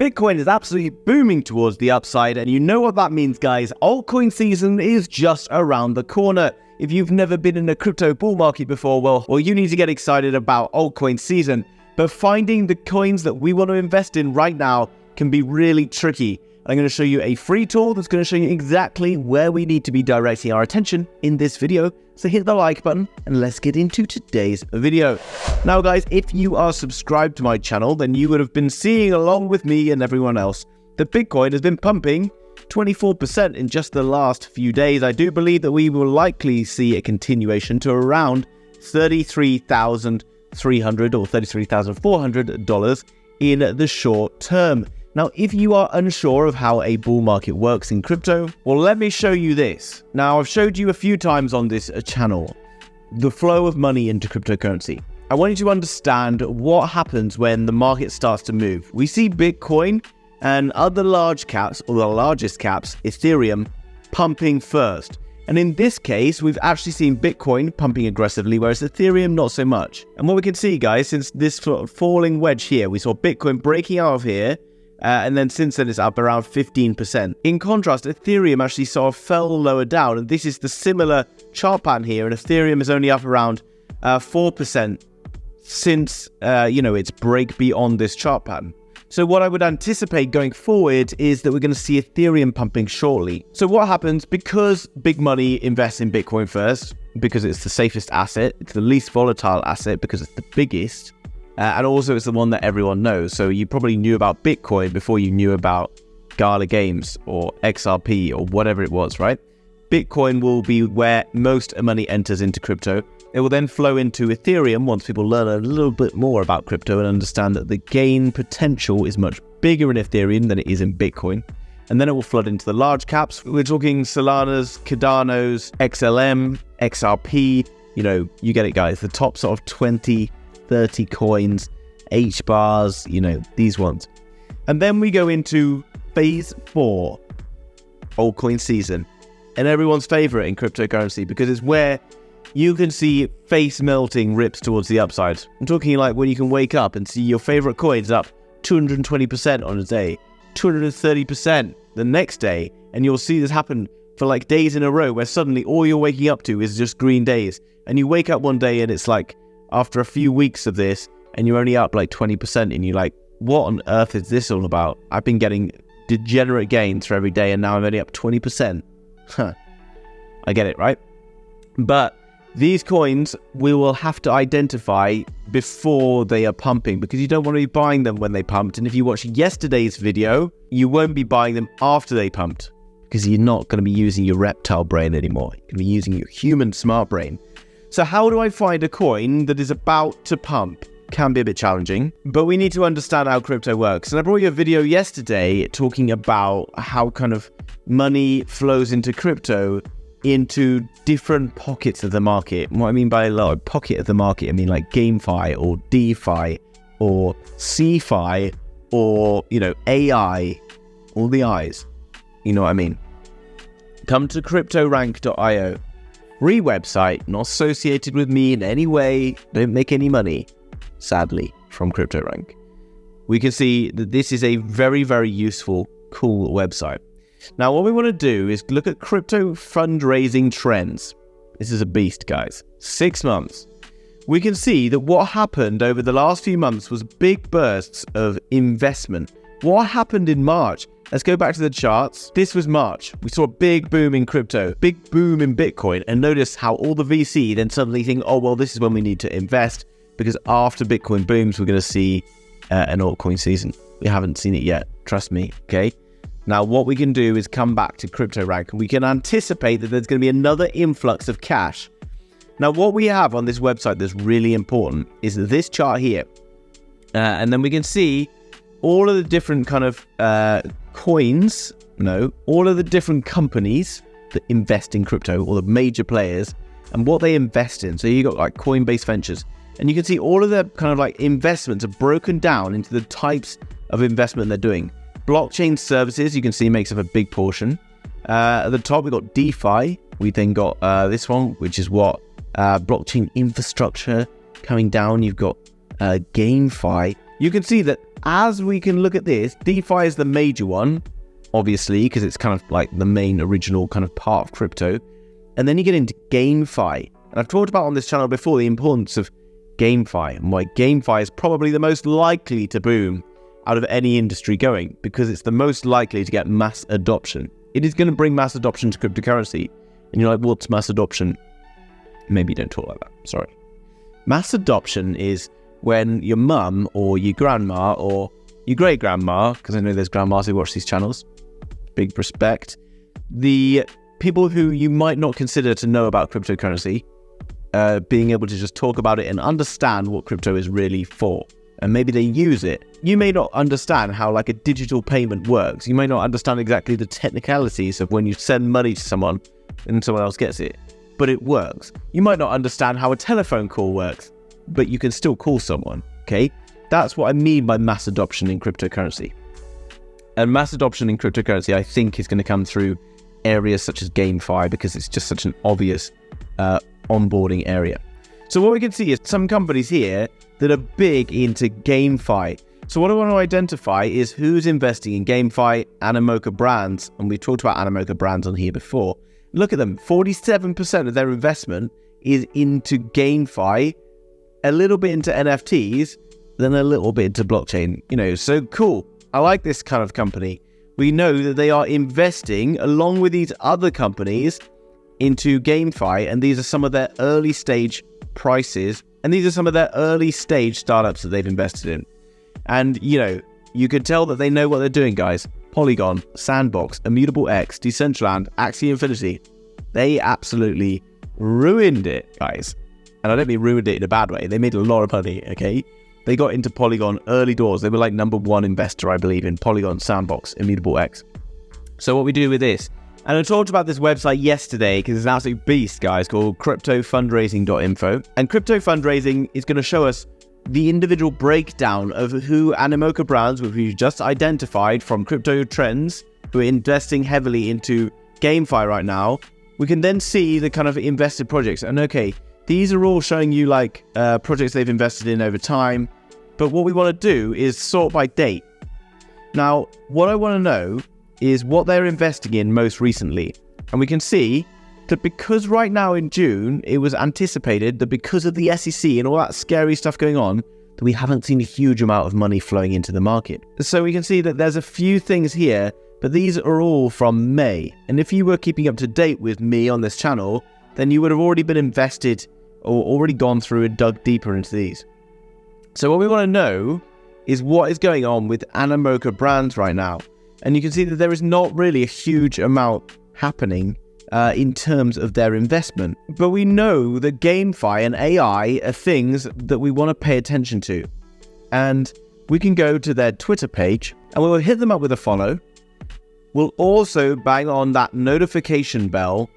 Bitcoin is absolutely booming towards the upside, and you know what that means, guys. Altcoin season is just around the corner. If you've never been in a crypto bull market before, well, you need to get excited about altcoin season. But finding the coins that we want to invest in right now can be really tricky. I'm going to show you a free tool that's going to show you exactly where we need to be directing our attention in this video. So hit the like button and let's get into today's video. Now guys, if you are subscribed to my channel, then you would have been seeing along with me and everyone else that Bitcoin has been pumping 24% in just the last few days. I do believe that we will likely see a continuation to around $33,300 or $33,400 in the short term. Now, if you are unsure of how a bull market works in crypto, well, let me show you this. Now, I've showed you a few times on this channel the flow of money into cryptocurrency. I want you to understand what happens when the market starts to move. We see Bitcoin and other large caps, or the largest caps, Ethereum, pumping first. And in this case, we've actually seen Bitcoin pumping aggressively, whereas Ethereum not so much. And what we can see, guys, since this sort of falling wedge here, we saw Bitcoin breaking out of here, and then since then it's up around 15%. In contrast, Ethereum actually sort of fell lower down, and this is the similar chart pattern here, and Ethereum is only up around 4% since, its break beyond this chart pattern. So what I would anticipate going forward is that we're going to see Ethereum pumping shortly. So what happens, because big money invests in Bitcoin first, because it's the safest asset, it's the least volatile asset because it's the biggest, and also it's the one that everyone knows. So you probably knew about Bitcoin before you knew about Gala Games or XRP or whatever it was, right? Bitcoin will be where most money enters into crypto. It will then flow into Ethereum once people learn a little bit more about crypto and understand that the gain potential is much bigger in Ethereum than it is in Bitcoin. And then it will flood into the large caps. We're talking Solanas, Cardanos, XLM, XRP. You get it, guys. The top sort of 20, 30 coins, hbars, these ones. And then we go into phase 4, altcoin season. And everyone's favorite in cryptocurrency because it's where you can see face melting rips towards the upside. I'm talking like when you can wake up and see your favorite coins up 220% on a day, 230% the next day, and you'll see this happen for like days in a row where suddenly all you're waking up to is just green days. And you wake up one day and it's like after a few weeks of this and you're only up like 20% and you're like, what on earth is this all about? I've been getting degenerate gains for every day and now I'm only up 20%. I get it, right? But these coins we will have to identify before they are pumping because you don't want to be buying them when they pumped. And if you watch yesterday's video, you won't be buying them after they pumped because you're not going to be using your reptile brain anymore. You're going to be using your human smart brain. So how do I find a coin that is about to pump? Can be a bit challenging, but we need to understand how crypto works. And I brought you a video yesterday talking about how kind of money flows into crypto into different pockets of the market. What I mean by a pocket of the market, I mean like GameFi or DeFi or CeFi or, AI, all the I's. You know what I mean? Come to cryptorank.io. Free website, not associated with me in any way, don't make any money, sadly, from CryptoRank. We can see that this is a very, very useful, cool website. Now, what we want to do is look at crypto fundraising trends. This is a beast, guys. 6 months. We can see that what happened over the last few months was big bursts of investment. What happened in March? Let's go back to the charts. This was March. We saw a big boom in crypto, big boom in Bitcoin, and notice how all the VC then suddenly think, oh, well, this is when we need to invest because after Bitcoin booms, we're going to see an altcoin season. We haven't seen it yet. Trust me, okay? Now, what we can do is come back to CryptoRank and we can anticipate that there's going to be another influx of cash. Now, what we have on this website that's really important is this chart here. And then we can see all of the different kind of all of the different companies that invest in crypto, all the major players, and what they invest in. So you got like Coinbase Ventures, and you can see all of their kind of like investments are broken down into the types of investment they're doing. Blockchain services, you can see, makes up a big portion. At the top, we've got DeFi. We then got this one, which is what blockchain infrastructure. Coming down, you've got GameFi. You can see that as we can look at this, DeFi is the major one, obviously, because it's kind of like the main original kind of part of crypto. And then you get into GameFi. And I've talked about on this channel before the importance of GameFi and why GameFi is probably the most likely to boom out of any industry going, because it's the most likely to get mass adoption. It is going to bring mass adoption to cryptocurrency. And you're like, what's mass adoption? Maybe don't talk like that. Sorry. Mass adoption is when your mum or your grandma or your great-grandma, because I know there's grandmas who watch these channels, big respect, the people who you might not consider to know about cryptocurrency, being able to just talk about it and understand what crypto is really for. And maybe they use it. You may not understand how like a digital payment works. You may not understand exactly the technicalities of when you send money to someone and someone else gets it, but it works. You might not understand how a telephone call works, but you can still call someone, okay? That's what I mean by mass adoption in cryptocurrency. And mass adoption in cryptocurrency, I think, is going to come through areas such as GameFi, because it's just such an obvious onboarding area. So what we can see is some companies here that are big into GameFi. So what I want to identify is who's investing in GameFi, Animoca Brands, and we've talked about Animoca Brands on here before. Look at them, 47% of their investment is into GameFi, a little bit into NFTs, then a little bit into blockchain. You know, so cool. I like this kind of company. We know that they are investing along with these other companies into GameFi, and these are some of their early stage prices, and these are some of their early stage startups that they've invested in. And, you know, you could tell that they know what they're doing, guys. Polygon, Sandbox, Immutable X, Decentraland, Axie Infinity. They absolutely ruined it, guys. And I don't mean ruined it in a bad way. They made a lot of money, okay? They got into Polygon early doors. They were like #1 investor, I believe, in Polygon, Sandbox, Immutable X. So what we do with this, and I talked about this website yesterday because it's an absolute beast, guys, called cryptofundraising.info. And Crypto Fundraising is going to show us the individual breakdown of who Animoca Brands, which we've just identified from Crypto Trends, who are investing heavily into GameFi right now. We can then see the kind of invested projects. And okay, these are all showing you like projects they've invested in over time. But what we want to do is sort by date. Now, what I want to know is what they're investing in most recently. And we can see that because right now in June, it was anticipated that because of the SEC and all that scary stuff going on, that we haven't seen a huge amount of money flowing into the market. So we can see that there's a few things here, but these are all from May. And if you were keeping up to date with me on this channel, then you would have already been invested or already gone through and dug deeper into these. So what we want to know is what is going on with Animoca Brands right now. And you can see that there is not really a huge amount happening in terms of their investment. But we know that GameFi and AI are things that we want to pay attention to. And we can go to their Twitter page and we'll hit them up with a follow. We'll also bang on that notification bell.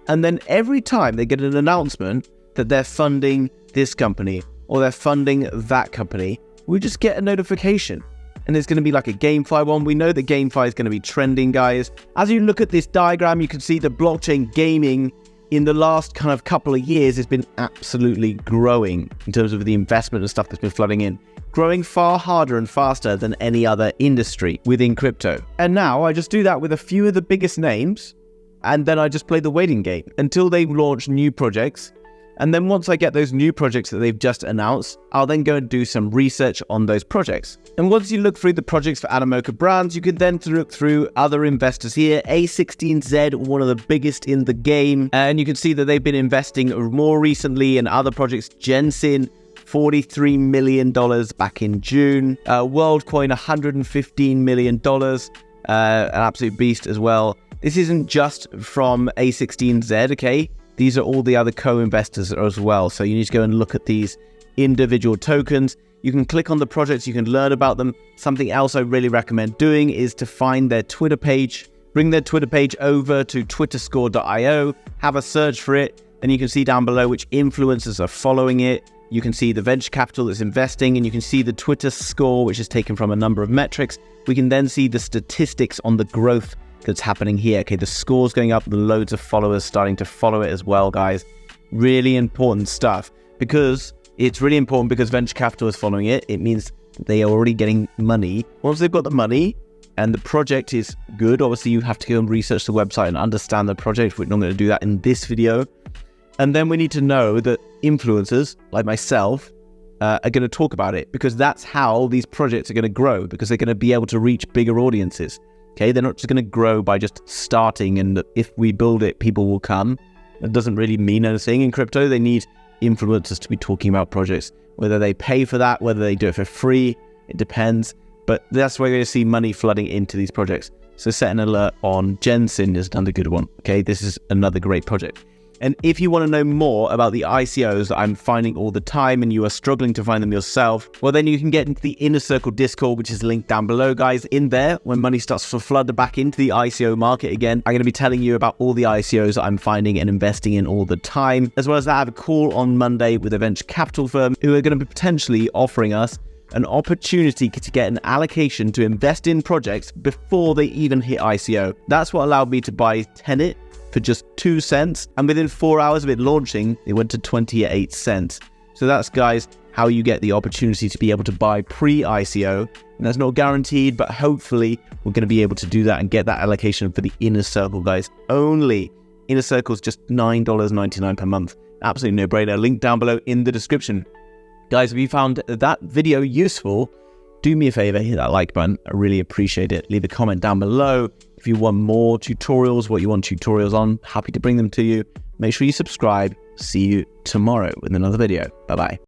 And then every time they get an announcement that they're funding this company or they're funding that company, we just get a notification. And there's going to be like a GameFi one. We know that GameFi is going to be trending, guys. As you look at this diagram, you can see the blockchain gaming in the last kind of couple of years has been absolutely growing in terms of the investment and stuff that's been flooding in. Growing far harder and faster than any other industry within crypto. And now I just do that with a few of the biggest names, and then I just play the waiting game until they launch new projects. And then once I get those new projects that they've just announced, I'll then go and do some research on those projects. And once you look through the projects for Animoca Brands, you can then look through other investors here. A16Z, one of the biggest in the game. And you can see that they've been investing more recently in other projects. Jensen, $43 million back in June. WorldCoin, $115 million. An absolute beast as well. This isn't just from A16Z, okay? These are all the other co-investors as well. So you need to go and look at these individual tokens. You can click on the projects, you can learn about them. Something else I really recommend doing is to find their Twitter page, bring their Twitter page over to twitterscore.io, have a search for it, and you can see down below which influencers are following it. You can see the venture capital that's investing, and you can see the Twitter score, which is taken from a number of metrics. We can then see the statistics on the growth that's happening here. Okay, the score's going up, the loads of followers starting to follow it as well, guys. Really important stuff, because it's really important because venture capital is following it. It means they are already getting money. Once they've got the money and the project is good, obviously you have to go and research the website and understand the project. We're not going to do that in this video. And then we need to know that influencers like myself are going to talk about it, because that's how these projects are going to grow, because they're going to be able to reach bigger audiences. Okay, they're not just going to grow by just starting and if we build it, people will come. It doesn't really mean anything in crypto. They need influencers to be talking about projects, whether they pay for that, whether they do it for free, it depends. But that's where you're going to see money flooding into these projects. So set an alert on Jensen is another good one. Okay, this is another great project. And if you want to know more about the ICOs that I'm finding all the time and you are struggling to find them yourself, well, then you can get into the Inner Circle Discord, which is linked down below, guys. In there, when money starts to flood back into the ICO market again, I'm going to be telling you about all the ICOs that I'm finding and investing in all the time. As well as that, I have a call on Monday with a venture capital firm who are going to be potentially offering us an opportunity to get an allocation to invest in projects before they even hit ICO. That's what allowed me to buy Tenet for just 2 cents, and within 4 hours of it launching, it went to 28 cents. So that's, guys, how you get the opportunity to be able to buy pre-ICO, and that's not guaranteed, but hopefully we're going to be able to do that and get that allocation for the Inner Circle, guys. Only Inner Circle is just $9.99 per month. Absolutely no-brainer. Link down below in the description. Guys, if you found that video useful, do me a favor, hit that like button. I really appreciate it. Leave a comment down below. If you want more tutorials, what you want tutorials on, happy to bring them to you. Make sure you subscribe. See you tomorrow with another video. Bye-bye.